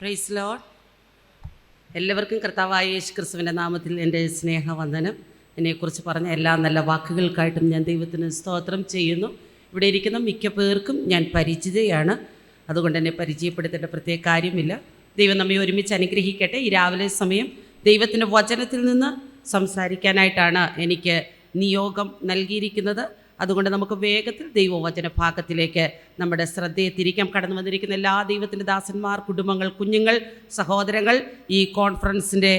Praise Lord. എല്ലാവർക്കും കർത്താവായ യേശു ക്രിസ്തുവിൻ്റെ നാമത്തിൽ എൻ്റെ സ്നേഹവന്ദനം. എന്നെക്കുറിച്ച് പറഞ്ഞ എല്ലാ നല്ല വാക്കുകൾക്കായിട്ടും ഞാൻ ദൈവത്തിന് സ്തോത്രം ചെയ്യുന്നു. ഇവിടെ ഇരിക്കുന്ന മിക്ക പേർക്കും ഞാൻ പരിചിതയാണ്, അതുകൊണ്ട് എന്നെ പരിചയപ്പെടുത്തേണ്ട പ്രത്യേക കാര്യമില്ല. ദൈവം നമ്മെ ഒരുമിച്ച് അനുഗ്രഹിക്കട്ടെ. ഈ രാവിലെ സമയം ദൈവത്തിൻ്റെ വചനത്തിൽ നിന്ന് സംസാരിക്കാനായിട്ടാണ് എനിക്ക് നിയോഗം നൽകിയിരിക്കുന്നത്. അതുകൊണ്ട് നമുക്ക് വേഗത്തിൽ ദൈവവചന ഭാഗത്തിലേക്ക് നമ്മുടെ ശ്രദ്ധയെ തിരിക്കാം. കടന്നു വന്നിരിക്കുന്ന എല്ലാ ദൈവത്തിൻ്റെ ദാസന്മാർ, കുടുംബങ്ങൾ, കുഞ്ഞുങ്ങൾ, സഹോദരങ്ങൾ, ഈ കോൺഫറൻസിൻ്റെ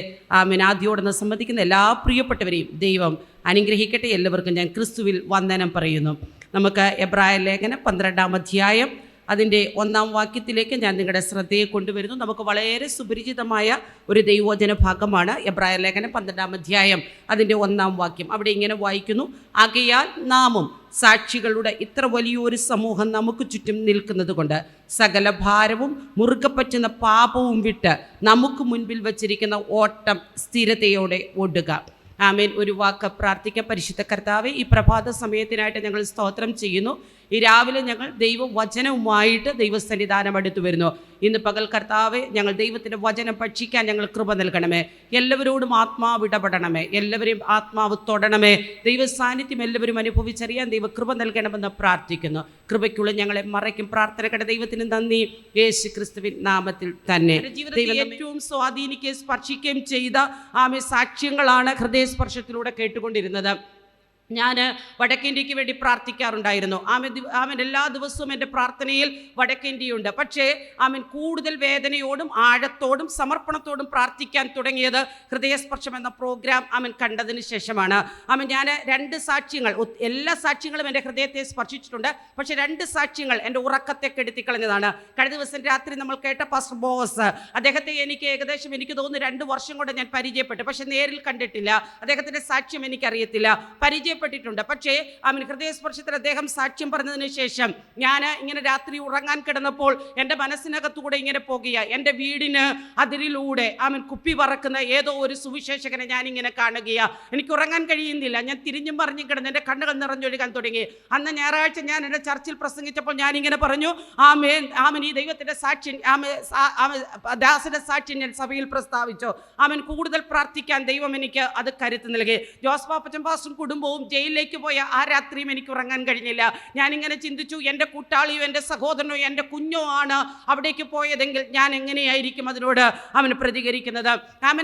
ആദ്യോടൊന്ന് സംബന്ധിക്കുന്ന എല്ലാ പ്രിയപ്പെട്ടവരെയും ദൈവം അനുഗ്രഹിക്കട്ടെ. എല്ലാവർക്കും ഞാൻ ക്രിസ്തുവിൽ വന്ദനം പറയുന്നു. നമുക്ക് എബ്രായ ലേഖനം 12-ാം അധ്യായം അതിൻ്റെ 1-ാം വാക്യത്തിലേക്ക് ഞാൻ നിങ്ങളുടെ ശ്രദ്ധയെ കൊണ്ടുവരുന്നു. നമുക്ക് വളരെ സുപരിചിതമായ ഒരു ദൈവവചന ഭാഗമാണ് എബ്രായ ലേഖനം 12-ാം അധ്യായം അതിൻ്റെ 1-ാം വാക്യം. അവിടെ ഇങ്ങനെ വായിക്കുന്നു: ആകയാൽ നാമും സാക്ഷികളുടെ ഇത്ര വലിയൊരു സമൂഹം നമുക്ക് ചുറ്റും നിൽക്കുന്നത് കൊണ്ട് സകല ഭാരവും മുറുകെ പറ്റുന്ന പാപവും വിട്ട് നമുക്ക് മുൻപിൽ വച്ചിരിക്കുന്ന ഓട്ടം സ്ഥിരതയോടെ ഓടുക. ആമേൻ. ഒരു വാക്ക് പ്രാർത്ഥിക്കാം. പരിശുദ്ധ കർത്താവേ, ഈ പ്രഭാത സമയത്തിനായിട്ട് ഞങ്ങൾ സ്തോത്രം ചെയ്യുന്നു. ഈ രാവിലെ ഞങ്ങൾ ദൈവവചനവുമായിട്ട് ദൈവസന്നിധാനം അടുത്തു വരുന്നു. ഇന്ന് പകൽ കർത്താവേ, ഞങ്ങൾ ദൈവത്തിൻ്റെ വചനം ഭക്ഷിക്കാൻ ഞങ്ങൾ കൃപ നൽകണമേ. എല്ലാവരോടും ആത്മാവ് ഇടപെടണമേ. എല്ലാവരെയും ആത്മാവ് തൊടണമേ. ദൈവ സാന്നിധ്യം എല്ലാവരും അനുഭവിച്ചറിയാൻ ദൈവ കൃപ നൽകണമെന്ന് പ്രാർത്ഥിക്കുന്നു. കൃപയ്ക്കുള്ള ഞങ്ങളെ മറയ്ക്കും. പ്രാർത്ഥനയുടെ ദൈവത്തിന് നന്ദി, യേശു ക്രിസ്തുവിൻ നാമത്തിൽ തന്നെ. ജീവിതത്തിൽ ഏറ്റവും സ്വാധീനിക്കുകയും സ്പർശിക്കുകയും ചെയ്ത സാക്ഷ്യങ്ങളാണ് ഹൃദയസ്പർശത്തിലൂടെ കേട്ടുകൊണ്ടിരുന്നത്. ഞാൻ വടക്കേന്ത്യയ്ക്ക് വേണ്ടി പ്രാർത്ഥിക്കാറുണ്ടായിരുന്നു. ആമൻ എല്ലാ ദിവസവും എൻ്റെ പ്രാർത്ഥനയിൽ വടക്കേന്ത്യയുണ്ട്. പക്ഷേ കൂടുതൽ വേദനയോടും ആഴത്തോടും സമർപ്പണത്തോടും പ്രാർത്ഥിക്കാൻ തുടങ്ങിയത് ഹൃദയസ്പർശം എന്ന പ്രോഗ്രാം കണ്ടതിന് ശേഷമാണ്. ഞാൻ 2 സാക്ഷ്യങ്ങൾ, എല്ലാ സാക്ഷ്യങ്ങളും എൻ്റെ ഹൃദയത്തെ സ്പർശിച്ചിട്ടുണ്ട്. പക്ഷേ 2 സാക്ഷ്യങ്ങൾ എൻ്റെ ഉറക്കത്തെ കെടുത്തിക്കളഞ്ഞതാണ്. കഴിഞ്ഞ ദിവസം രാത്രി നമ്മൾ കേട്ട പാസ്റ്റർ ബോസ്, അദ്ദേഹത്തെ എനിക്ക് തോന്നുന്നു 2 വർഷം കൊണ്ട് ഞാൻ പരിചയപ്പെട്ടു. പക്ഷെ നേരിൽ കണ്ടിട്ടില്ല. അദ്ദേഹത്തിൻ്റെ സാക്ഷ്യം എനിക്കറിയത്തില്ല. പരിചയപ്പെട്ടിട്ടുണ്ട്. പക്ഷേ ഹൃദയസ്പർശത്തിൽ അദ്ദേഹം സാക്ഷ്യം പറഞ്ഞതിന് ശേഷം ഞാൻ ഇങ്ങനെ രാത്രി ഉറങ്ങാൻ കിടന്നപ്പോൾ എൻ്റെ മനസ്സിനകത്തൂടെ ഇങ്ങനെ പോകുക, എൻ്റെ വീടിന് അതിരിലൂടെ കുപ്പി പറക്കുന്ന ഏതോ ഒരു സുവിശേഷകനെ ഞാനിങ്ങനെ കാണുകയാ. എനിക്ക് ഉറങ്ങാൻ കഴിയുന്നില്ല. ഞാൻ തിരിഞ്ഞും പറഞ്ഞും കിടന്ന് എൻ്റെ കണ്ണുകൾ നിറഞ്ഞൊഴുകാൻ തുടങ്ങി. അന്ന് ഞായറാഴ്ച ഞാൻ എൻ്റെ ചർച്ചിൽ പ്രസംഗിച്ചപ്പോൾ ഞാനിങ്ങനെ പറഞ്ഞു: ആമേൻ, ഈ ദൈവത്തിൻ്റെ സാക്ഷി, ദാസന്റെ സാക്ഷി ഞാൻ സഭയിൽ പ്രസ്താവിച്ചു. കൂടുതൽ പ്രാർത്ഥിക്കാൻ ദൈവം എനിക്ക് അത് കരുത്ത് നൽകി. ജോസ് പാപ്പച്ചൻ പാസ്റ്ററും കുടുംബവും ജയിലിലേക്ക് പോയ ആ രാത്രിയും എനിക്ക് ഉറങ്ങാൻ കഴിഞ്ഞില്ല. ഞാനിങ്ങനെ ചിന്തിച്ചു, എൻ്റെ കൂട്ടാളിയോ എൻ്റെ സഹോദരനോ എൻ്റെ കുഞ്ഞോ ആണ് അവിടേക്ക് പോയതെങ്കിൽ ഞാൻ എങ്ങനെയായിരിക്കും അതിനോട് പ്രതികരിക്കുന്നത്.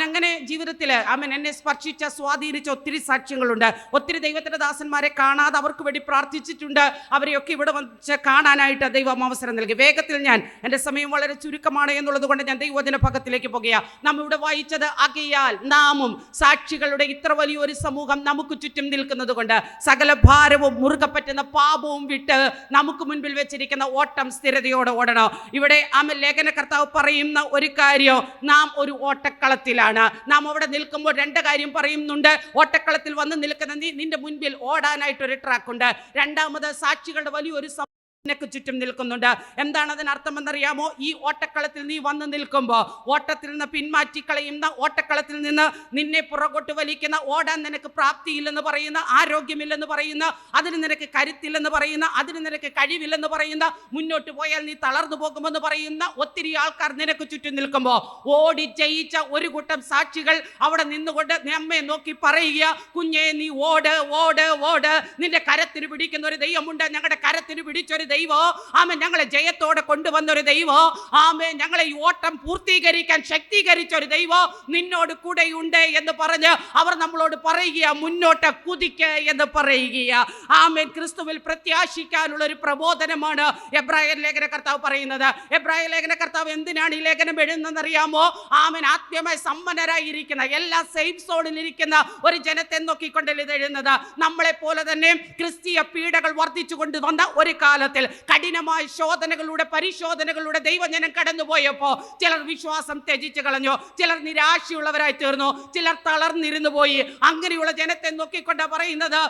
അങ്ങനെ ജീവിതത്തിൽ എന്നെ സ്പർശിച്ച, സ്വാധീനിച്ച ഒത്തിരി സാക്ഷ്യങ്ങളുണ്ട്. ഒത്തിരി ദൈവത്തിൻ്റെ ദാസന്മാരെ കാണാതെ അവർക്ക് വേണ്ടി പ്രാർത്ഥിച്ചിട്ടുണ്ട്. അവരെയൊക്കെ ഇവിടെ വച്ച് കാണാനായിട്ട് ദൈവം അവസരം നൽകി. വേഗത്തിൽ ഞാൻ, എൻ്റെ സമയം വളരെ ചുരുക്കമാണ് എന്നുള്ളത് കൊണ്ട് ഞാൻ ദൈവവചന ഭാഗത്തിലേക്ക് പോകുകയാണ്. നാം ഇവിടെ വായിച്ചത്: ആകയാൽ നാമും സാക്ഷികളുടെ ഇത്ര വലിയൊരു സമൂഹം നമുക്ക് ചുറ്റും നിൽക്കുന്നത് കൊണ്ട് സകല ഭാരവും മുറുകെ പറ്റുന്ന പാപവും വിട്ട് നമുക്ക് മുൻപിൽ വെച്ചിരിക്കുന്ന ഓട്ടം സ്ഥിരതയോടെ ഓടണം. ഇവിടെ ലേഖനകർത്താവ് പറയുന്ന ഒരു കാര്യം, നാം ഒരു ഓട്ടക്കളത്തിലാണ്. നാം അവിടെ നിൽക്കുമ്പോൾ 2 കാര്യം പറയുന്നുണ്ട്. ഓട്ടക്കളത്തിൽ വന്ന് നിൽക്കുന്ന നിന്റെ മുൻപിൽ ഓടാനായിട്ടൊരു ട്രാക്കുണ്ട്. രണ്ടാമത്, സാക്ഷികളുടെ വലിയൊരു നിനക്ക് ചുറ്റും നിൽക്കുന്നുണ്ട്. എന്താണ് അതിനർത്ഥം എന്നറിയാമോ? ഈ ഓട്ടക്കളത്തിൽ നീ വന്ന് നിൽക്കുമ്പോൾ ഓട്ടത്തിൽ നിന്ന് പിന്മാറ്റിക്കളയുന്ന, ഓട്ടക്കളത്തിൽ നിന്ന് നിന്നെ പുറകോട്ട് വലിക്കുന്ന, ഓടാൻ നിനക്ക് പ്രാപ്തിയില്ലെന്ന് പറയുന്ന, ആരോഗ്യമില്ലെന്ന് പറയുന്ന, അതിന് നിനക്ക് കരുത്തില്ലെന്ന് പറയുന്ന, അതിന് നിനക്ക് കഴിവില്ലെന്ന് പറയുന്ന, മുന്നോട്ട് പോയാൽ നീ തളർന്നു പോകുമെന്ന് പറയുന്ന ഒത്തിരി ആൾക്കാർ നിനക്ക് ചുറ്റും നിൽക്കുമ്പോൾ ഓടി ജയിച്ച ഒരു കൂട്ടം സാക്ഷികൾ അവിടെ നിന്നുകൊണ്ട് നമ്മെ നോക്കി പറയുക: കുഞ്ഞേ, നീ ഓട് ഓട് ഓട്, നിന്റെ കരത്തിന് പിടിക്കുന്ന ഒരു ദൈവമുണ്ട്. ഞങ്ങളുടെ കരത്തിന് പിടിച്ചൊരു ദൈവം, ഞങ്ങളെ ജയത്തോടെ കൊണ്ടുവന്നൊരു ദൈവം, ഞങ്ങളെ ഈ ഓട്ടം പൂർത്തീകരിക്കാൻ ശക്തീകരിച്ച ഒരു ദൈവം നിന്നോട് കൂടെയുണ്ട് എന്ന് പറഞ്ഞ് അവർ നമ്മളോട് പറയുക, മുന്നോട്ട് കുതിക്ക് എന്ന് പറയുക. ക്രിസ്തുവിൽ പ്രത്യാശിക്കാനുള്ള ഒരു പ്രബോധനമാണ് എബ്രായ ലേഖനകർത്താവ് പറയുന്നത്. എബ്രായ ലേഖനകർത്താവ് എന്തിനാണ് ഈ ലേഖനം എഴുതുന്നതെന്നറിയാമോ? ആത്മീയമായി സമ്പന്നരായിരിക്കുന്ന, എല്ലാ സേഫ് സോണിലിരിക്കുന്ന ഒരു ജനത്തെ നോക്കിക്കൊണ്ടല്ല ഇത് എഴുതുന്നത്. നമ്മളെ പോലെ തന്നെ ക്രിസ്തീയ പീഡകൾ വർദ്ധിച്ചു കൊണ്ടുവന്ന ഒരു കാലത്തിൽ കഠിനമായ ശോധനകളുടെ, പരിശോധനകളുടെ ദൈവജനം കടന്നുപോയപ്പോൾ ചിലർ വിശ്വാസം ത്യജിച്ചു കളഞ്ഞു, ചിലർ നിരാശയുള്ളവരായി തീർന്നു, ചിലർ തളർന്നിരുന്നു പോയി. അങ്ങനെയുള്ള ജനത്തെ നോക്കിക്കൊണ്ടാണ് പറയുന്നത്.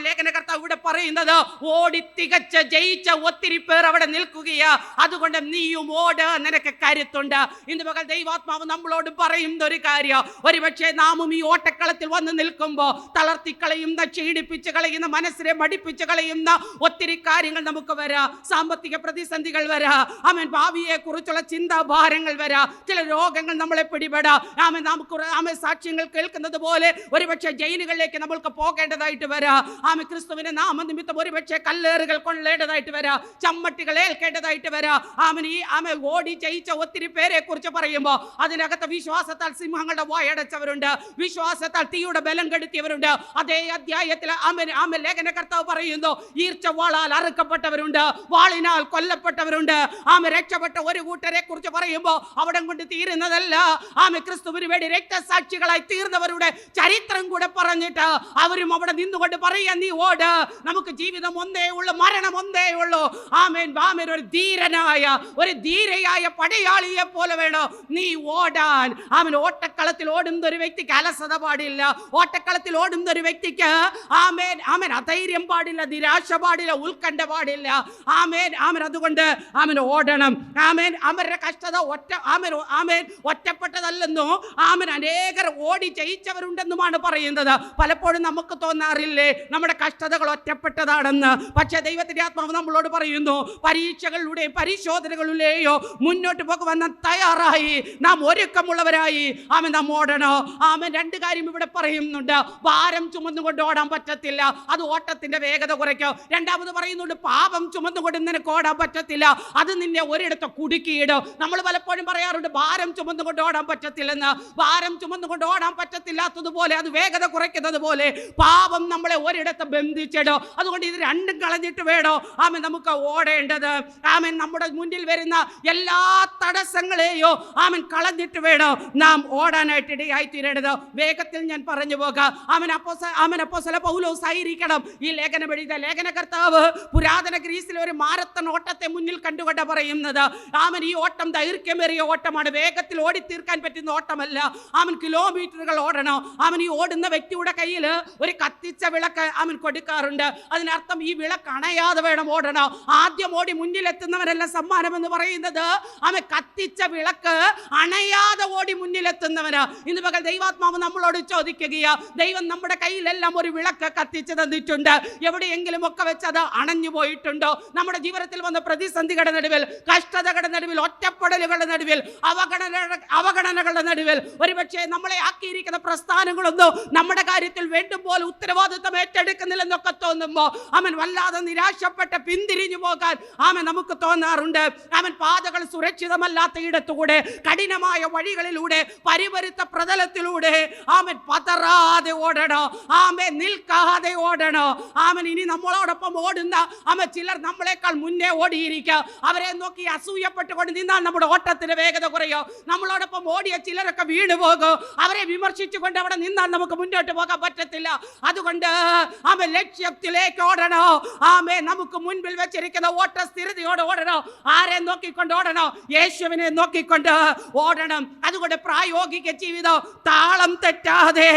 ലേഖനകർത്താവ് ഇവിടെ പറയുന്നത്, ഓടി തികച്ച് ജയിച്ച ഒത്തിരി പേർ അവിടെ നിൽക്കുകയാ. അതുകൊണ്ട് നീയും ഓട്, നിനക്ക് കരുത്തുണ്ട്. ഇന്ന് പകൽ ദൈവാത്മാവ് നമ്മളോട് പറയുന്ന ഒരു കാര്യം, ഒരുപക്ഷെ നാമും ഈ ഓട്ടക്കളത്തിൽ വന്ന് നിൽക്കുമ്പോൾ തളർത്തിക്കളയുന്ന, ക്ഷീണിപ്പിച്ച് കളയുന്ന, മനസ്സിനെ മടിപ്പിച്ച് കളയുന്ന ഒത്തിരി കാര്യങ്ങൾ നമുക്ക് വരാം. വരാ, സാമ്പത്തിക പ്രതിസന്ധികൾ വരാ, ആമേൻ, ഭാവിയെ കുറിച്ചുള്ള ചിന്താഭാരങ്ങൾ വരാ, ചില രോഗങ്ങൾ നമ്മളെ പിടിപെടാ, ആമേൻ, നമുക്ക് സാക്ഷ്യങ്ങൾ കേൾക്കുന്നത് പോലെ ഒരുപക്ഷെ ജയിലുകളിലേക്ക് നമ്മൾക്ക് പോകേണ്ടതായിട്ട് വരാ, ആമേൻ, ക്രിസ്തുവിന്റെ നാമനിമിത്തം ഒരുപക്ഷെ കല്ലേറുകൾ കൊള്ളേണ്ടതായിട്ട് വരാ, ചമ്മട്ടികൾ ഏൽക്കേണ്ടതായിട്ട് വരാ, ആമേൻ. ഈ ആമേൻ ഓടി ജയിച്ച ഒത്തിരി പേരെ കുറിച്ച് പറയുമ്പോൾ അതിനകത്ത് വിശ്വാസത്താൽ സിംഹങ്ങളുടെ വായടച്ചവരുണ്ട്, വിശ്വാസത്താൽ തീയുടെ ബലം കെടുത്തിയവരുണ്ട്. അതേ അധ്യായത്തിൽ ആമേൻ ലേഖനകർത്താവ് പറയുന്നു, ഈർച്ചവാളാൽ അറുക്കപ്പെട്ടവരുണ്ട്, വാളിനാൽ കൊല്ലപ്പെട്ടവരുണ്ട്. ആമേൻ രക്ഷപ്പെട്ട ഒരു കൂട്ടരെ കുറിച്ച് പറയുമ്പോൾ അവിടെ കൊണ്ട് തീരുന്നതല്ല, ആമേൻ ക്രിസ്തുവിന് വേണ്ടി രക്തസാക്ഷികളായി തീർന്നവരുടെ ചരിത്രം കൂടെ പറഞ്ഞിട്ട് അവരും അവിടെ നിന്നുകൊണ്ട് പറയാ, നീ ഓട്, നമുക്ക് ജീവിതം ഒന്നേ ഉള്ളൂ, മരണം ഒന്നേ ഉള്ളൂ. ആമേൻ ആമേൻ ഒരു ധീരനായ ഒരു ധീരയായ പടയാളിയെ പോലെ വേണോ നീ ഓടാൻ. ആമേൻ ഓട്ടക്കളത്തിൽ ഓടുന്ന ഒരു വ്യക്തിക്ക് അലസത പാടില്ല, ഓട്ടക്കളത്തിൽ ഓടുന്ന ഒരു വ്യക്തിക്ക് ആമേൻ ആമേൻ അധൈര്യം പാടില്ല, നിരാശ പാടില്ല, ഉത്കണ്ഠ പാടില്ല. ആമേൻ ആമേൻ അതുകൊണ്ട് ആമേൻ ഓടണം. ആമേൻ അവരുടെ കഷ്ടത ഒറ്റപ്പെട്ടതല്ലെന്നോ, ആമേൻ അനേകർ ഓടി ജയിച്ചവരുണ്ടെന്നുമാണ് പറയുന്നത്. പലപ്പോഴും നമുക്ക് തോന്നാറില്ലേ നമ്മുടെ കഷ്ടതകൾ ഒറ്റപ്പെട്ടതാണെന്ന്. പക്ഷേ ദൈവത്തിന്റെ ആത്മാവ് നമ്മളോട് പറയുന്നു, പരീക്ഷകളിലൂടെയും പരിശോധനകളിലൂടെയോ മുന്നോട്ട് പോകുവാൻ നാം തയ്യാറായി, നാം ഒരുക്കമുള്ളവരായി ആമേൻ നാം ഓടണോ. ആമേൻ രണ്ട് കാര്യം ഇവിടെ പറയുന്നുണ്ട്. ഭാരം ചുമന്നുകൊണ്ട് ഓടാൻ പറ്റത്തില്ല, അത് ഓട്ടത്തിന്റെ വേഗത കുറയ്ക്കും. രണ്ടാമത് പറയുന്നുണ്ട്, പാപം ചുമന്നുകൊണ്ട് നിനക്ക് ഓടാൻ പറ്റത്തില്ല, അത് നിന്നെ ഒരിടത്ത് കുടുക്കിയിടും. നമ്മൾ പലപ്പോഴും പറയാറുണ്ട് ഭാരം ചുമന്നുകൊണ്ട് ഓടാൻ പറ്റത്തില്ലെന്ന്. ഭാരം ചുമന്നുകൊണ്ട് ഓടാൻ പറ്റത്തില്ലാത്തതുപോലെ, അത് വേഗത കുറയ്ക്കുന്നത് പോലെ പാപം നമ്മളെ ഒരിടത്ത് ബന്ധിച്ചിടും. അതുകൊണ്ട് ഇത് രണ്ടും കളഞ്ഞിട്ട് വേണോ ആമേൻ നമുക്ക് ഓടേണ്ടത്. ആമേൻ നമ്മുടെ മുന്നിൽ വരുന്ന എല്ലാ തടസ്സങ്ങളെയോ ആമേൻ കളഞ്ഞിട്ട് വേണോ നാം ഓടാനായിട്ട് ഇടയായി തീരേണ്ടത്. വേഗത്തിൽ ഞാൻ പറഞ്ഞു പോകാം. ആമേൻ അപ്പോസ്തലൻ പൗലോസ് ആയിരിക്കണം ഈ ലേഖനം എഴുതിയ ലേഖനകർത്താവ്. പുരാതന ഗ്രീസിലെ ഒരു മാരത്തൺ ഓട്ടത്തെ മുന്നിൽ കണ്ടുകൊണ്ട് പറയുന്നത്, ആമേൻ ഈ ഓട്ടം ദൈർഘ്യമേറിയ ഓട്ടമാണ്, വേഗത്തിൽ ഓടിത്തീർക്കാൻ പറ്റുന്ന ഓട്ടമല്ല. ആമേൻ കിലോമീറ്ററുകൾ ഓടണം. ആമേൻ ഈ ഓടുന്ന വ്യക്തിയുടെ കയ്യിൽ ഒരു കത്തിച്ച വിളക്ക് ആമേൻ കൊടുക്കാറുണ്ട്. അതിനർത്ഥം ഈ വിളക്ക് അണയാതെ വേണം ഓടണം. ആദ്യം ഓടി മുന്നിലെത്തുന്നവരല്ല സമ്മാനം എന്ന് പറയുന്നത്. ആമേൻ കത്തിച്ച വിളക്ക് അണയാതെ ഓടി മുന്നിലെത്തുന്നവന്. ഇന്ന് പകൽ ദൈവാത്മാവ് നമ്മളോട് ചോദിക്കുകയാ, ദൈവം നമ്മുടെ കയ്യിലെല്ലാം ഒരു വിളക്ക് കത്തിച്ച് തന്നിട്ടുണ്ട്, എവിടെയെങ്കിലും ഒക്കെ വെച്ച് അത് അണഞ്ഞു പോയിട്ടുണ്ടോ? നമ്മുടെ ജീവിതത്തിൽ വന്ന പ്രതിസന്ധികളുടെ നടുവിൽ, കഷ്ടതകളുടെ നടുവിൽ, ഒറ്റപ്പെടലുകളുടെ നടുവിൽ, അവഗണനകളുടെ നടുവിൽ ഒരുപക്ഷെ നമ്മളെ ആക്കിയിരിക്കുന്ന പ്രസ്ഥാനങ്ങളൊന്നും നമ്മുടെ കാര്യത്തിൽ വേണ്ടും പോലെ ഉത്തരവാദിത്വം ഏറ്റെടുക്കുന്നില്ലെന്നൊക്കെ തോന്നുമ്പോൾ അവൻ വല്ലാതെ നിരാശപ്പെട്ട് പിന്തിരിഞ്ഞു പോകാൻ ആമൻ നമുക്ക് തോന്നാറുണ്ട്. അവൻ പാതകൾ സുരക്ഷിതമല്ലാത്ത ഇടത്തുകൂടെ, കഠിനമായ വഴികളിലൂടെ, പരിവരുത്ത പ്രതലത്തിലൂടെ ആമൻ പതറാതെ ഓടണോ, ആമൻ നിൽക്കാതെ ഓടണോ. ആമൻ ഇനി നമ്മളോടൊപ്പം ഓടുന്ന ആമൻ ചിലർ നമ്മളെക്കാൾ മുന്നേ ഓടിയിരിക്കുക. അവരെ നോക്കി അസൂയപ്പെട്ടുകൊണ്ട് നിന്നാൽ നമ്മുടെ ഓട്ടത്തിന് വേഗത കുറയോ. നമ്മളോടൊപ്പം ഓടിയ ചിലരൊക്കെ വീണു പോകും. അവരെ വിമർശിച്ചുകൊണ്ട് അവിടെ നിന്നാൽ നമുക്ക് മുന്നോട്ട് പോകാൻ പറ്റത്തില്ല. അതുകൊണ്ട് ആമൻ ലക്ഷ്യത്തിലേക്ക് ഓടണോ. ആമേ നമുക്ക് മുൻപിൽ വെച്ചിരിക്കുന്ന ഓട്ട സ്ഥിരതയോടെ ഓടണോ. ആരെ നോക്കിക്കൊണ്ട് ഓടണോ? യേശുവിനെ നോക്കിക്കൊണ്ട് ഓടണം. അതുകൊണ്ട് പ്രായോഗിക ജീവിതം താളം തെറ്റാതെ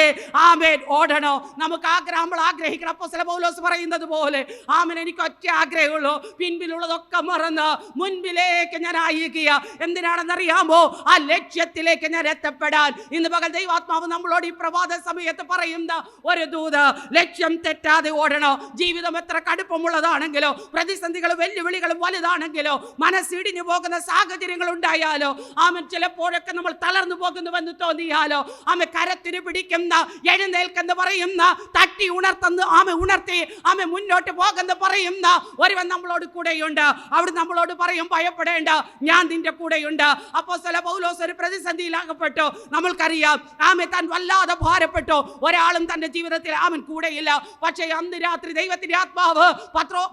ആമേൻ ഓടണോ. നമുക്ക് നമ്മൾ ആഗ്രഹിക്കണം. അപ്പോസ്തലൻ പൗലോസ് പറയുന്നത് പോലെ ആമേൻ എനിക്ക് ഒറ്റ ആഗ്രഹമുള്ളൂ, പിൻപിലുള്ളതൊക്കെ മറന്ന് മുൻപിലേക്ക് ഞാൻ ആയിരിക്കുക. എന്തിനാണെന്നറിയാമോ? ആ ലക്ഷ്യത്തിലേക്ക് ഞാൻ എത്തപ്പെടാൻ. ഇന്ന് പകൽ ദൈവാത്മാവ് നമ്മളോട് ഈ പ്രഭാത സമയത്ത് പറയുന്ന ഒരു ദൂത്, ലക്ഷ്യം തെറ്റാതെ ഓടണോ. ജീവിതം എത്ര കടുപ്പമുള്ളതാണെങ്കിലോ, പ്രതിസന്ധികളും വെല്ലുവിളികളും വലുതാണെങ്കിലോ, മനസ്സിടിഞ്ഞു പോകുന്ന സാഹചര്യങ്ങൾ ഉണ്ടായാലോ, ആമൻ ചിലപ്പോഴൊക്കെ നമ്മൾ തളർന്നു പോകുന്നുവെന്ന് തോന്നിയാലോ, ആമൻ കരത്തിന് പിടിക്കുന്ന, എഴുന്നേൽക്കെന്ന് പറയുന്ന, തട്ടി ഉണർത്തുന്ന, ഉണർത്തി ആമൻ മുന്നോട്ട് പോകുന്ന പറയുന്ന ഒരുവൻ നമ്മളോട് കൂടെയുണ്ട്. അവിടെ നമ്മളോട് പറയും, ഭയപ്പെടേണ്ട, ഞാൻ നിന്റെ കൂടെയുണ്ട്. അപ്പോസ്തലൻ പൗലോസ് ഒരു പ്രതിസന്ധിയിലാകപ്പെട്ടു. നമ്മൾക്കറിയാം ആമൻ താൻ വല്ലാതെ ഭാരപ്പെട്ടു. ഒരാളും തന്റെ ജീവിതത്തിൽ ആമൻ കൂടെയില്ല. പക്ഷേ അന്ന് രാത്രി ദൈവത്തിന്റെ ആത്മാവ്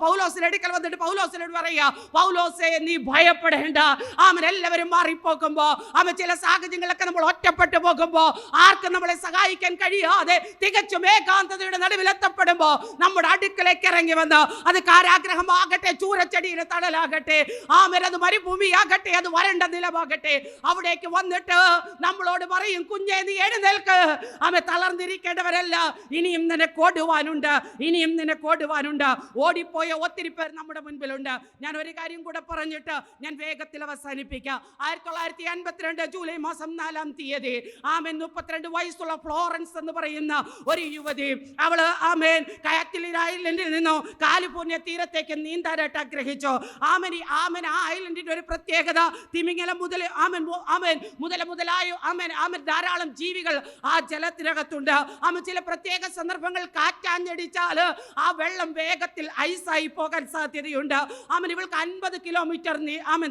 പൗലോസിന്റെ അടുക്കൽ വന്നിട്ട് പൗലോസിനോട് പറയാ, പൗലോസേ നീ ഭയപ്പെടേണ്ട. ആമൻ എല്ലാവരും മാറിപ്പോകുമ്പോ, ആമൻ ചില സാഹചര്യങ്ങളൊക്കെ നമ്മൾ ഒറ്റപ്പെട്ടു പോകുമ്പോ, ആർക്കും നമ്മളെ സഹായിക്കാൻ കഴിയാതെ തികച്ചും ഏകാന്തതയുടെ നടുവിൽ എത്തപ്പെടുമ്പോ നമ്മുടെ അടുക്കലേക്ക് ഇറങ്ങി വന്ന്, അത് കാരാഗ്രഹമാകട്ടെ, ചൂരച്ചെടിയുടെ തണലാകട്ടെ, ആമൻ അത് മരുഭൂമിയാകട്ടെ, അത് വരണ്ട നിലമാകട്ടെ, അവിടേക്ക് വന്നിട്ട് നമ്മളോട് പറയും, കുഞ്ഞേ നീ എഴുന്നേൽക്ക്. ആമൻ തളർന്നിരിക്കേണ്ടവരല്ല, ഇനിയും നിനക്ക് ഓടുവാനുണ്ട്, ഇനിയും നിനക്ക് ഓടുവാനുണ്ട്. ഓടിപ്പോയ ഒത്തിരി പേർ നമ്മുടെ മുൻപിലുണ്ട്. ഞാൻ ഒരു കാര്യം കൂടെ പറഞ്ഞിട്ട് ഞാൻ വേഗത്തിൽ അവസാനിപ്പിക്കാം. 1952 ജൂലൈ മാസം 4-ാം തീയതി ആമൻ 32 22 വയസ്സുള്ള ഫ്ലോറൻസ് എന്ന് പറയുന്ന ഒരു യുവതി, അവള് ആമേൻ കാറ്റലിൻ ഐലൻഡിൽ നിന്നോ കാലിഫോർണിയ തീരത്തേക്ക് നീന്താനായിട്ട് ആഗ്രഹിച്ചു. ആമൻ ആ ഐലൻഡിന്റെ ഒരു പ്രത്യേകത, തിമിംഗലം മുതലായ ധാരാളം ജീവികൾ ആ ജലത്തിനകത്തുണ്ട്. ചില പ്രത്യേക സന്ദർഭങ്ങൾ കാറ്റാഞ്ഞടിച്ചാൽ ആ വെള്ളം വേഗത്തിൽ ഐസായി പോകാൻ സാധ്യതയുണ്ട്. ഇവൾക്ക് 50 കിലോമീറ്റർ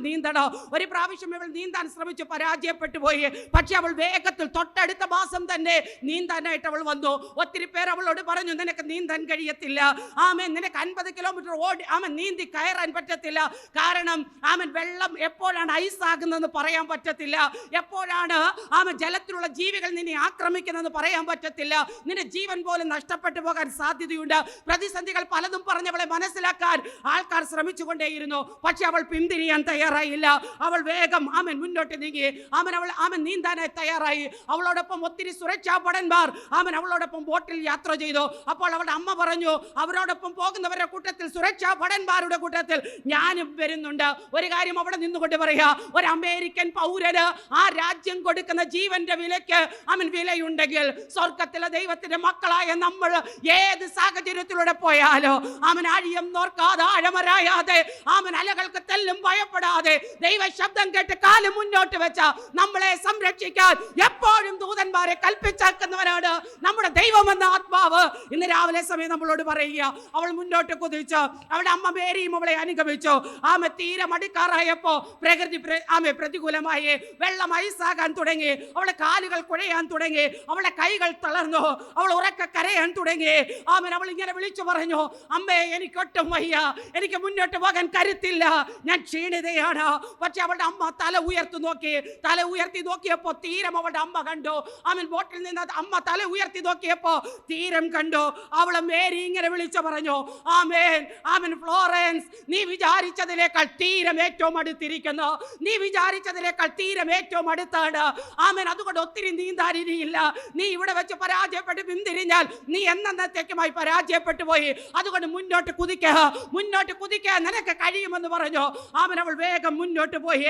നീന്തണം. ഒരു പ്രാവശ്യം ഇവൾ നീന്താൻ ശ്രമിച്ചു, പരാജയപ്പെട്ടു പോയി. പക്ഷെ അവൾ വേഗത്തിൽ തൊട്ടടുത്ത മാസം തന്നെ നീന്താനായിട്ട് അവൾ വന്നു. ഒത്തിരി പേർ അവളോട് പറഞ്ഞു, നിനക്ക് നീന്താൻ കഴിയത്തില്ല, നിനക്ക് 50 കിലോമീറ്റർ നീന്തി കയറാൻ പറ്റത്തില്ല. കാരണം വെള്ളം എപ്പോഴാണ് ഐസ് ആകുന്നതെന്ന് പറയാൻ പറ്റത്തില്ല, എപ്പോഴാണ് ജലത്തിലുള്ള ജീവികൾ നിന്നെ ആക്രമിക്കുന്നതെന്ന് പറയാൻ പറ്റത്തില്ല. നിന്റെ ജീവൻ പോലും നഷ്ടപ്പെട്ടു പോകാൻ സാധ്യതയുണ്ട്. പ്രതിസന്ധികൾ പലതും പറഞ്ഞവളെ മനസ്സിലാക്കാൻ ആൾക്കാർ ശ്രമിച്ചുകൊണ്ടേയിരുന്നു. പക്ഷെ അവൾ പിന്തിരിയാൻ തയ്യാറായില്ല. അവൾ വേഗം മുന്നോട്ട് നീങ്ങി. അവൾ നീന്താനായി തയ്യാറായി. അവളോടൊപ്പം ഒത്തിരി സുരക്ഷാ ഭടന്മാർ അവളോടൊപ്പം ബോട്ടിൽ യാത്ര ചെയ്തു. അപ്പോൾ അവളുടെ അമ്മ പറഞ്ഞു, അവരോടൊപ്പം പോകുന്നവരുടെ കൂട്ടത്തിൽ, സുരക്ഷാ ഭടന്മാരുടെ കൂട്ടത്തിൽ ഞാനും വരുന്നുണ്ട്. ഒരു കാര്യം അവിടെ നിന്നുകൊണ്ട് പറയാ, ഒരു അമേരിക്കൻ പൗരന് ആ രാജ്യം കൊടുക്കുന്ന ജീവന്റെ വിലയ്ക്ക് വിലയുണ്ടെങ്കിൽ, സ്വർഗത്തിലെ ദൈവത്തിന്റെ മക്കളായ നമ്മൾ ഏത് സാഹചര്യത്തിലൂടെ പോയാലോ ആഴിയം നോർക്കാതെ, ആഴമരായാതെ, അലകൾക്ക് തെല്ലും ഭയപ്പെടാതെ, ദൈവ ശബ്ദം കേട്ട് കാലം മുന്നോട്ട് വെച്ച നമ്മളെ സംരക്ഷിക്കാൻ എപ്പോഴും ദൂതന്മാരെ കൽപ്പിച്ചാക്കുന്നവനാണ് നമ്മുടെ ദൈവമെന്ന ആത്മാവ് ഇന്ന് രാവിലെ സമയം നമ്മളോട് പറയുക. അവൾ മുന്നോട്ട് കുതിച്ചു. അവളുടെ അമ്മ മേരിയും അവളെ അനുഗമിച്ചു. തീരം അടുക്കാറായപ്പോ പ്രകൃതി പ്രതികൂലമായി, വെള്ളം ഐസാകാൻ തുടങ്ങി. അവളുടെ കാലുകൾ കുഴയാൻ തുടങ്ങി. അവളുടെ കൈകൾ തളർന്നു. അവൾ ഉറക്കെ കരയാൻ തുടങ്ങി. അവൾ ഇങ്ങനെ വിളിച്ചു പറഞ്ഞു, അമ്മേ, എനിക്കൊട്ടും വയ്യ, എനിക്ക് മുന്നോട്ട് പോകാൻ കരുത്തില്ല, ഞാൻ ക്ഷീണിതയാണ്. പക്ഷെ അവളുടെ അമ്മ തല ഉയർത്തി നോക്കിയപ്പോ തീരം അവളുടെ അമ്മ കണ്ടു. ബോട്ടിൽ നിന്ന് അമ്മ തല ഉയർത്തി നോക്കിയപ്പോ തീരം കണ്ടു. അവളെ മേരി ഇങ്ങനെ വിളിച്ചു പറഞ്ഞു, ഫ്ലോറൻസ്, നീ വിചാരിച്ചതിനേക്കാൾ തീരം ഏറ്റവും അടുത്തിരിക്കുന്നു. നീ വിചാരിച്ചതിനേക്കാൾ തീരം ഏറ്റവും അടുത്താണ്. അതുകൊണ്ട് ഒത്തിരി നീന്താനില്ല. നീ ഇവിടെ വെച്ച് പരാജയപ്പെട്ട് പിന്തിരിഞ്ഞാൽ നീ എന്നത്തേക്കുമായി പരാജയപ്പെട്ടു പോയി. അതുകൊണ്ട് മുന്നോട്ട് കുതിക്കുക, നിനക്ക് കഴിയുമെന്ന് പറഞ്ഞു. അവൾ വേഗം മുന്നോട്ട് പോയി.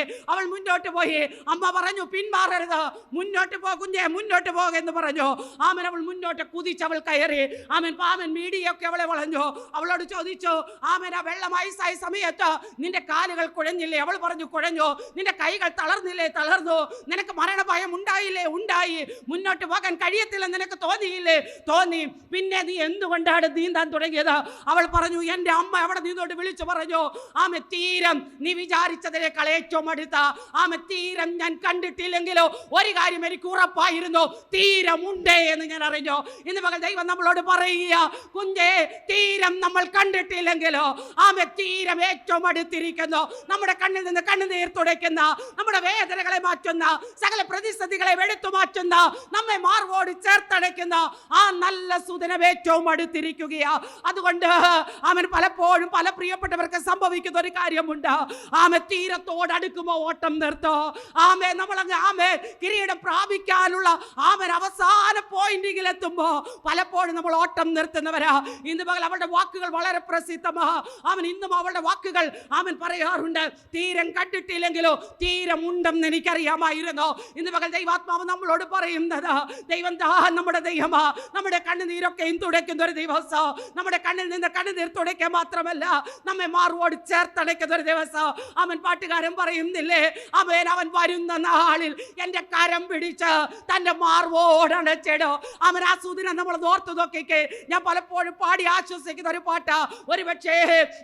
അമ്മ പറഞ്ഞു, പിന്മാറരുത്, മുന്നോട്ട് കുഞ്ഞെ, മുന്നോട്ട് എന്ന് പറഞ്ഞു. അവൾ മുന്നോട്ട് കുതിച്ചവൾ കയറി. മീഡിയൊക്കെ അവളെ വളഞ്ഞു. അവളോട് ചോദിച്ചു, ആ വെള്ളം ഐസായ സമയത്ത് നിന്റെ കാലുകൾ കുഴഞ്ഞില്ലേ? അവൾ പറഞ്ഞു, കുഴഞ്ഞു. നിന്റെ കൈകൾ തളർന്നില്ലേ? തളർന്നു. നിനക്ക് മരണഭയം ഉണ്ടായില്ലേ? ഉണ്ടായി. മുന്നോട്ട് പോകാൻ കഴിയത്തില്ല നിനക്ക് തോന്നിയില്ലേ? തോന്നി. പിന്നെ നീ എന്തുകൊണ്ടാണ് നീന്താൻ തുടങ്ങിയത്? അവൾ പറഞ്ഞു, എന്റെ അമ്മ അവിടെ നിന്നോട് വിളിച്ചു പറഞ്ഞു, തീരം നീ വിചാരിച്ചതിനേക്കാൾ ഏറ്റവും അടുത്ത തീരം ഞാൻ കണ്ടിട്ടില്ലെങ്കിലോ ഒരു കാര്യം എനിക്ക് ഉറപ്പായിരുന്നു, തീരമുണ്ടേ എന്ന് ഞാൻ അറിഞ്ഞു. ഇന്ന് പകൽ ദൈവം നമ്മളോട് പറയുക, കുഞ്ഞേ, തീരം നമ്മൾ കണ്ടിട്ടില്ലെങ്കിലോ തീരം ഏറ്റവും അടുത്തിരിക്കുന്നു. നമ്മുടെ കണ്ണിൽ നിന്ന് കണ്ണുനീർ തുടയ്ക്കുന്ന, നമ്മുടെ വേദനകളെ മാറ്റുന്ന, സകല പ്രതിസന്ധികളെ എടുത്തു മാറ്റുന്ന, നമ്മെ മാർവോട് ചേർത്തടയ്ക്കുന്ന ആ നല്ല സുദിനം ഏറ്റവും അടുത്തിരിക്കുകയാ. അതുകൊണ്ട് പലപ്പോഴും പല പ്രിയപ്പെട്ടവർക്ക് സംഭവിക്കുന്ന ഒരു കാര്യമുണ്ട്. തീരത്തോട് അടുക്കുമ്പോ ഓട്ടം നിർത്തോ. നമ്മളങ്ങ് കിരീടം പ്രാപിക്കാനുള്ള അവസാന പോയിന്റിൽ എത്തുമ്പോ പലപ്പോഴും നമ്മൾ ഓട്ടം നിർത്തുന്നവരാ. ഇന്ന് പകൽ അവളുടെ വാക്കുകൾ വളരെ പ്രസിദ്ധമാ. ഇന്നും അവളുടെ വാക്കുകൾ പറയാറുണ്ട്, തീരം കണ്ടിട്ടില്ലെങ്കിലോ തീരമുണ്ടെന്ന് എനിക്കറിയാമായിരുന്നു. ഇന്ന് പകൽ ദൈവാത്മാവ് നമ്മളോട് പറയുന്നത്, ദൈവം നമ്മുടെ ദൈവമാ. നമ്മുടെ കണ്ണുനീരൊക്കെയും തുടയ്ക്കുന്ന ഒരു ദിവസം, നമ്മുടെ കണ്ണിൽ നിന്ന് കണ്ണുനീർ തുടയ്ക്കാൻ മാത്രമല്ല, നമ്മെ മാർവോട് ചേർത്തടയ്ക്കുന്ന ഒരു ദിവസം. പാട്ടുകാരൻ പറയുന്നില്ലേ, അവൻ വരുന്ന നാളിൽ എന്റെ കരം പിടിച്ച് തന്റെ മാർവോട് അടച്ചിടോ. ആ സുദിനം നമ്മൾ ഓർത്തു നോക്കിക്കേ. ഞാൻ പലപ്പോഴും പാടി ആശ്വസിക്കുന്ന ഒരു പാട്ടാ. ഒരുപക്ഷേ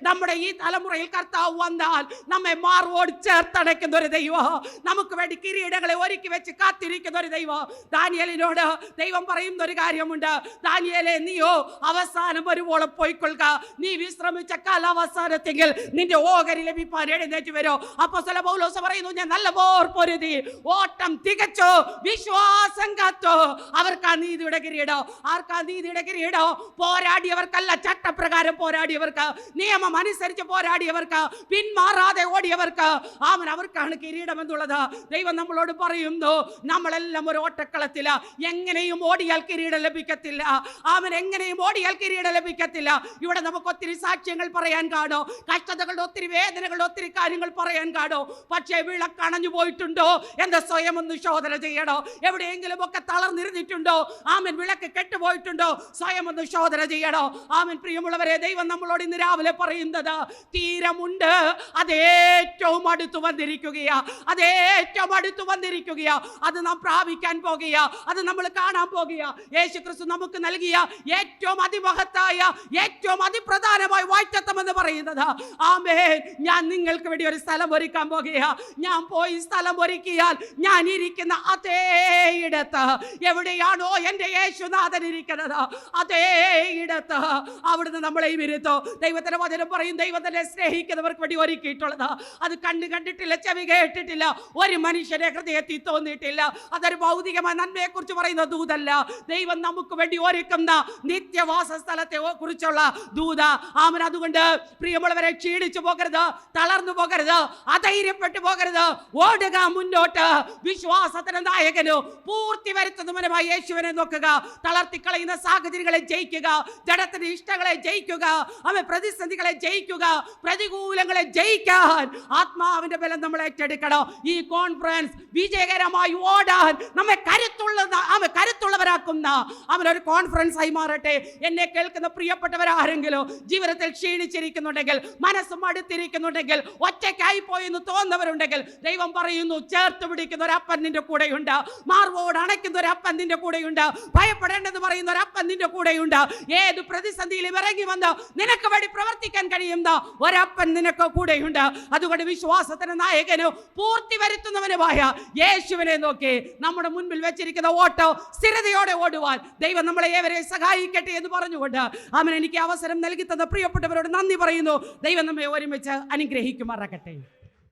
നമ്മുടെ ഈ തലമുറയിൽ കർത്താവ് വന്നാൽ നമ്മെ മാർവോട് ചേർത്തടയ്ക്കുന്ന ഒരു ദൈവം, നമുക്ക് വേണ്ടി കിരീടങ്ങളെ ഒരുക്കി വെച്ച് കാത്തിരിക്കുന്ന ഒരു ദൈവം. ദാനിയേലിനോട് ദൈവം പറയുന്ന ഒരു കാര്യമുണ്ട്, ദാനിയേലേ, നീയോ അവസാനം വരുവോളം പോയിക്കൊള്ളുക. നീ വിശ്രമിച്ച കാലാവസാനത്തെങ്കിൽ നിന്റെ ഓഹരി ലഭിപ്പാൻ എഴുന്നേറ്റ് വരോ. അപ്പോസ്തലൻ പൗലോസ് പറയുന്നു, ഞാൻ നല്ല പോർ പൊരുതി ഓട്ടം തികച്ചു, വിശ്വാസം കാത്തു. അവർക്കാ നീതിയുടെ കിരീടം. ആർക്കാ നീതിയുടെ കിരീടം? പോരാടിയവർക്കല്ല, ചട്ടപ്രകാരം പോരാടിയവർക്ക്, നിയമം അനുസരിച്ച് പോരാടിയവർക്ക്, പിന്മാറാതെ ഓടിയവർക്ക്, അവർക്കാണ് കിരീടം എന്നുള്ളത്. ദൈവം നമ്മളോട് പറയുന്നു, നമ്മളെല്ലാം ഒരു ഓട്ടക്കളത്തില. എങ്ങനെയും ഓടിയാൽ കിരീടം ലഭിക്കത്തില്ല. എങ്ങനെയും ഓടിയാൽ കിരീടം ലഭിക്കത്തില്ല. ഇവിടെ നമുക്ക് ഒത്തിരി സാക്ഷ്യങ്ങൾ പറയാൻ കാണോ, കഷ്ടതകളുടെ ഒത്തിരി വേദനകളുടെ ഒത്തിരി കാര്യങ്ങൾ പറയാൻ കാണോ. പക്ഷേ വിളക്കണഞ്ഞു പോയിട്ടുണ്ടോ എന്ന് സ്വയം ഒന്ന് ശോധന ചെയ്യണോ. എവിടെയെങ്കിലും എവിടെയെങ്കിലും ഒക്കെ തളർന്നിരുന്നിട്ടുണ്ടോ? ആമേൻ. വിളക്ക് കെട്ടുപോയിട്ടുണ്ടോ? സ്വയം ഒന്ന് ശോധന ചെയ്യണോ? ആമേൻ. പ്രിയമുള്ളവരെ, ദൈവം നമ്മളോട് ഇന്ന് രാവിലെ പറയുന്നത് തീരമുണ്ട്, അതേറ്റവും അടുത്തു വന്നിരിക്കുകയാ, അതേറ്റവും അടുത്തു വന്നിരിക്കുകയാ. അത് നാം പ്രാപിക്കാൻ പോകുക, അത് നമ്മൾ കാണാൻ പോകുക. യേശു ക്രിസ്തു നമുക്ക് നൽകിയ ഏറ്റവും അതിമഹത്തായ, ഏറ്റവും അതിപ്രധാനമായ വാഗ്ദത്തം എന്ന് പറയുന്നത്, ആമേൻ, ഞാൻ നിങ്ങൾക്ക് വേണ്ടി ഒരു സ്ഥലം ഒരുക്കാൻ പോകുക. ഞാൻ പോയി സ്ഥലം ഒരുക്കിയാൽ ഞാൻ ഇരിക്കുന്ന അതേ ഇടത്ത്, എവിടെയാണോ എൻ്റെ യേശുനാഥൻ ഇരിക്കുന്നത്, അതേ ഇടത്ത് അവിടുന്ന് നമ്മളെ ഇരുത്തോ. ദൈവത്തിന്റെ വചനം പറയും, ദൈവത്തിനെ സ്നേഹിക്കുന്നവർക്ക് വേണ്ടി ഒരുക്കിയിട്ടുള്ളത് അത് കണ്ണ് കണ്ടിട്ടില്ല, ചെവി കേട്ടിട്ടില്ല, ഒരു മനുഷ്യന്റെ ഹൃദയത്തിൽ തോന്നിയിട്ടില്ല. അതൊരു ഭൗതികമായ നന്മയെ കുറിച്ച് പറയുന്ന ദൂതല്ല, ദൈവം നമുക്ക് വേണ്ടി ഒരുക്കുന്ന നിത്യവാസ സ്ഥലത്തെ കുറിച്ചുള്ള ദൂത. ആമൻ. അതുകൊണ്ട് പ്രിയമുള്ളവരെ, ക്ഷീണിച്ചു പോകരുത്, തളർന്നു പോകരുത്, അധൈര്യപ്പെട്ടു പോകരുത്. ഓടുക മുന്നോട്ട്. വിശ്വാസത്തിന് നായകനോ പൂർത്തി വരുത്തുന്നവനുമായ യേശുവിനെ നോക്കുക. തളർത്തിക്കളയുന്ന സാഹചര്യങ്ങളെ ജയിക്കുക, ജഡത്തിന്റെ ഇഷ്ടങ്ങളെ ജയിക്കുക, അവൻ പ്രതിസന്ധികളെ ജയിക്കുക, പ്രതികൂലങ്ങളെ ജയിക്കാൻ ആത്മാവിന്റെ ബലം നമ്മൾ ഏറ്റെടുക്കണം. ഈ കോൺഫറൻസ് വിജയകരമായി ഓടാൻ നമ്മെ കരുത്തുള്ളവരാക്കുന്ന അവനൊരു കോൺഫറൻസ് ആയി മാറട്ടെ. എന്നെ കേൾക്കുന്ന പ്രിയപ്പെട്ടവരാരെങ്കിലും ജീവിതത്തിൽ ക്ഷീണിച്ചിരിക്കുന്നുണ്ടെങ്കിൽ, മനസ്സും അടുത്തിരിക്കുന്നുണ്ടെങ്കിൽ, ഒറ്റയ്ക്കായി പോയെന്ന് തോന്നുന്നവരുണ്ടെങ്കിൽ, ദൈവം പറയുന്നു, ചേർത്ത് പിടിക്കുന്ന ഒരു അപ്പൻ നിന്റെ കൂടെയുണ്ട്, മാർവോട് അണയ്ക്കുന്ന ഒരു അപ്പൻ നിന്റെ കൂടെയുണ്ട്, ഭയപ്പെടേണ്ടെന്ന് പറയുന്ന ഒരു അപ്പൻ നിന്റെ കൂടെയുണ്ട്. ഏത് പ്രതിസന്ധിയിലും ഇറങ്ങി വന്ന് നിനക്ക് വേണ്ടി പ്രവർത്തിക്കാൻ കഴിയുന്ന ഒരപ്പൻ നിനക്ക് കൂടെയുണ്ട്. അതുകൊണ്ട് വിശ്വാസത്തിന് നായകനോ പൂർത്തി വരുത്തുന്നവനുമായ യേശുവിനെ നോക്കി നമ്മുടെ മുൻപിൽ വെച്ചിരിക്കുന്ന ഓട്ടോ സ്ഥിരതയോടെ ഓടുവാൻ ദൈവം നമ്മളെ ഏവരെ സഹായിക്കട്ടെ എന്ന് പറഞ്ഞുകൊണ്ട് അവൻ എനിക്ക് അവസരം നൽകി തന്ന പ്രിയപ്പെട്ടവരോട് നന്ദി പറയുന്നു. ദൈവം നമ്മെ ഒരുമിച്ച് അനുഗ്രഹിക്കുമാറാകട്ടെ.